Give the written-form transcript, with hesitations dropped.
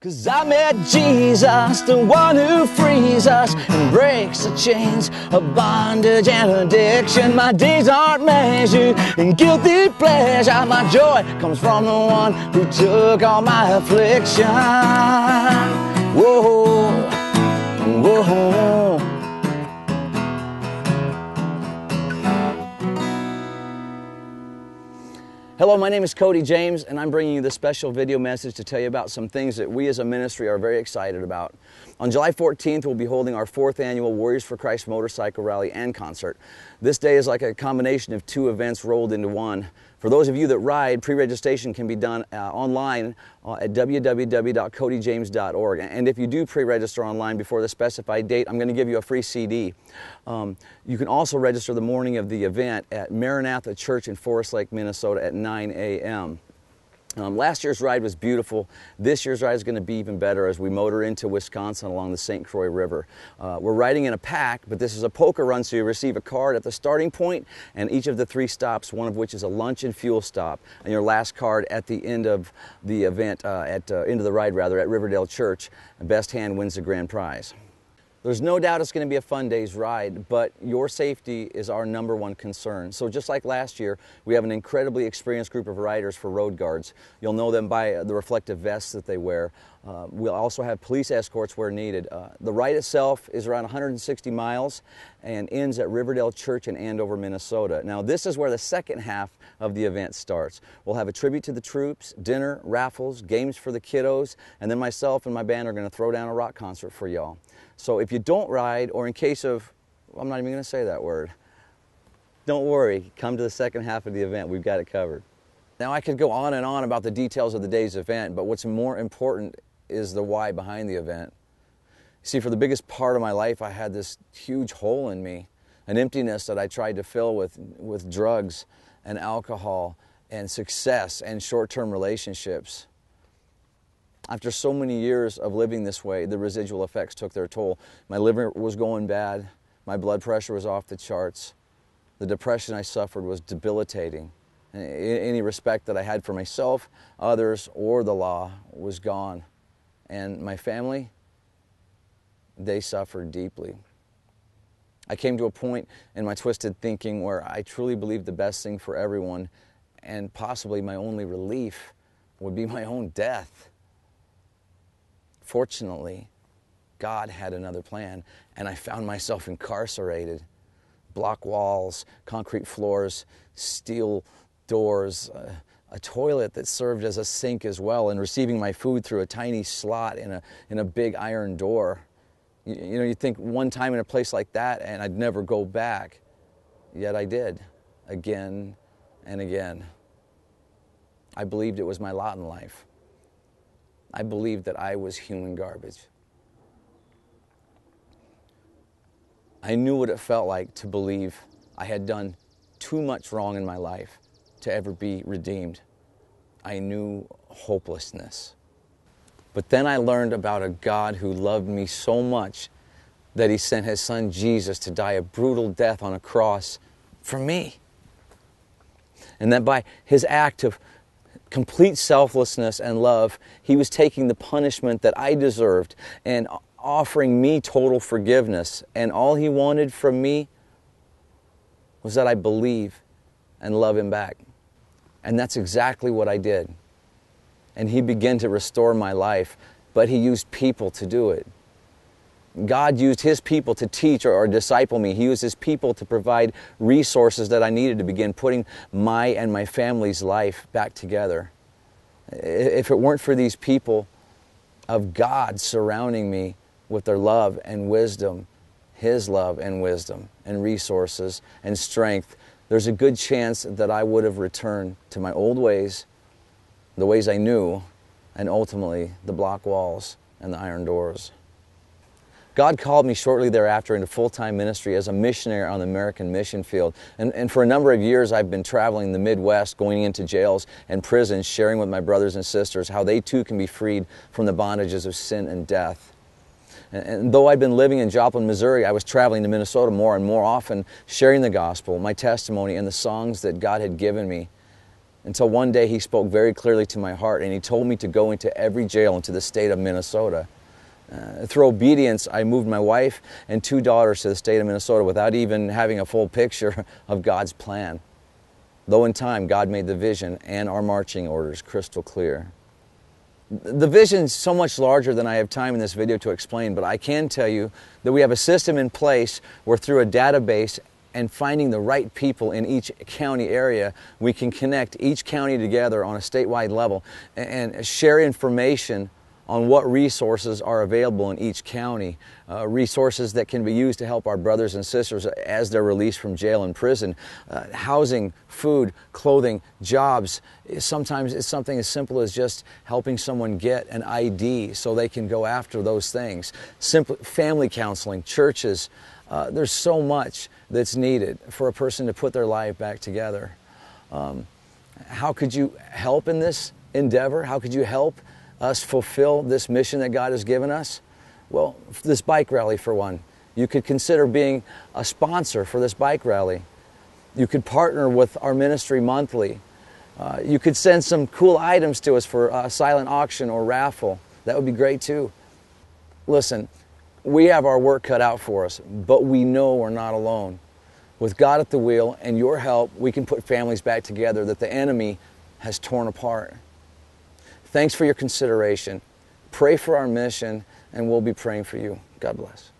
'Cause I met Jesus, the one who frees us and breaks the chains of bondage and addiction. My days aren't measured in guilty pleasure. My joy comes from the one who took all my affliction. Whoa, whoa. Hello, my name is Cody James, and I'm bringing you this special video message to tell you about some things that we as a ministry are very excited about. On July 14th, we'll be holding our 4th annual Warriors for Christ motorcycle rally and concert. This day is like a combination of two events rolled into one. For those of you that ride, pre-registration can be done online at www.codyjames.org. And if you do pre-register online before the specified date, I'm going to give you a free CD. You can also register the morning of the event at Maranatha Church in Forest Lake, Minnesota at 9 a.m. Last year's ride was beautiful. This year's ride is going to be even better as we motor into Wisconsin along the St. Croix River. We're riding in a pack, but this is a poker run, so you receive a card at the starting point and each of the 3 stops, one of which is a lunch and fuel stop, and your last card at the end of the event, end of the ride rather, at Riverdale Church. Best hand wins the grand prize. There's no doubt it's going to be a fun day's ride, but your safety is our #1 concern. So just like last year, we have an incredibly experienced group of riders for road guards. You'll know them by the reflective vests that they wear. We'll also have police escorts where needed. The ride itself is around 160 miles and ends at Riverdale Church in Andover, Minnesota. Now this is where the second half of the event starts. We'll have a tribute to the troops, dinner, raffles, games for the kiddos, and then myself and my band are going to throw down a rock concert for y'all. So if you don't ride, or in case of, I'm not even going to say that word, don't worry, come to the second half of the event. We've got it covered. Now I could go on and on about the details of the day's event, but what's more important is the why behind the event. See, for the biggest part of my life, I had this huge hole in me, an emptiness that I tried to fill with drugs and alcohol and success and short-term relationships. After so many years of living this way, the residual effects took their toll. My liver was going bad, my blood pressure was off the charts, the depression I suffered was debilitating. Any respect that I had for myself, others, or the law was gone. And my family, they suffered deeply. I came to a point in my twisted thinking where I truly believed the best thing for everyone, and possibly my only relief, would be my own death. Fortunately, God had another plan, and I found myself incarcerated. Block walls, concrete floors, steel doors, a toilet that served as a sink as well, and receiving my food through a tiny slot in a big iron door. You know, you think one time in a place like that and I'd never go back. Yet I did, again and again. I believed it was my lot in life. I believed that I was human garbage. I knew what it felt like to believe I had done too much wrong in my life to ever be redeemed. I knew hopelessness. But then I learned about a God who loved me so much that He sent His Son Jesus to die a brutal death on a cross for me. And that by His act of complete selflessness and love, He was taking the punishment that I deserved and offering me total forgiveness. And all He wanted from me was that I believe and love Him back. And that's exactly what I did. And He began to restore my life, but He used people to do it. God used His people to teach or disciple me. He used His people to provide resources that I needed to begin putting my and my family's life back together. If it weren't for these people of God surrounding me with their love and wisdom, His love and wisdom and resources and strength, there's a good chance that I would have returned to my old ways, the ways I knew, and ultimately the block walls and the iron doors. God called me shortly thereafter into full-time ministry as a missionary on the American mission field. And for a number of years I've been traveling the Midwest, going into jails and prisons, sharing with my brothers and sisters how they too can be freed from the bondages of sin and death. And though I'd been living in Joplin, Missouri, I was traveling to Minnesota more and more often, sharing the gospel, my testimony, and the songs that God had given me. until one day he spoke very clearly to my heart, and he told me to go into every jail into the state of Minnesota. Through obedience, I moved my wife and 2 daughters to the state of Minnesota without even having a full picture of God's plan. Though in time, God made the vision and our marching orders crystal clear. The vision is so much larger than I have time in this video to explain, but I can tell you that we have a system in place where through a database and finding the right people in each county area, we can connect each county together on a statewide level and share information on what resources are available in each county, resources that can be used to help our brothers and sisters as they're released from jail and prison. Housing, food, clothing, jobs. Sometimes it's something as simple as just helping someone get an ID so they can go after those things. Simple family counseling, churches. There's so much that's needed for a person to put their life back together. How could you help in this endeavor? How could you help us fulfill this mission that God has given us? Well, this bike rally for one. You could consider being a sponsor for this bike rally. You could partner with our ministry monthly. You could send some cool items to us for a silent auction or raffle. That would be great too. Listen, we have our work cut out for us, but we know we're not alone. With God at the wheel and your help, we can put families back together that the enemy has torn apart. Thanks for your consideration. Pray for our mission, and we'll be praying for you. God bless.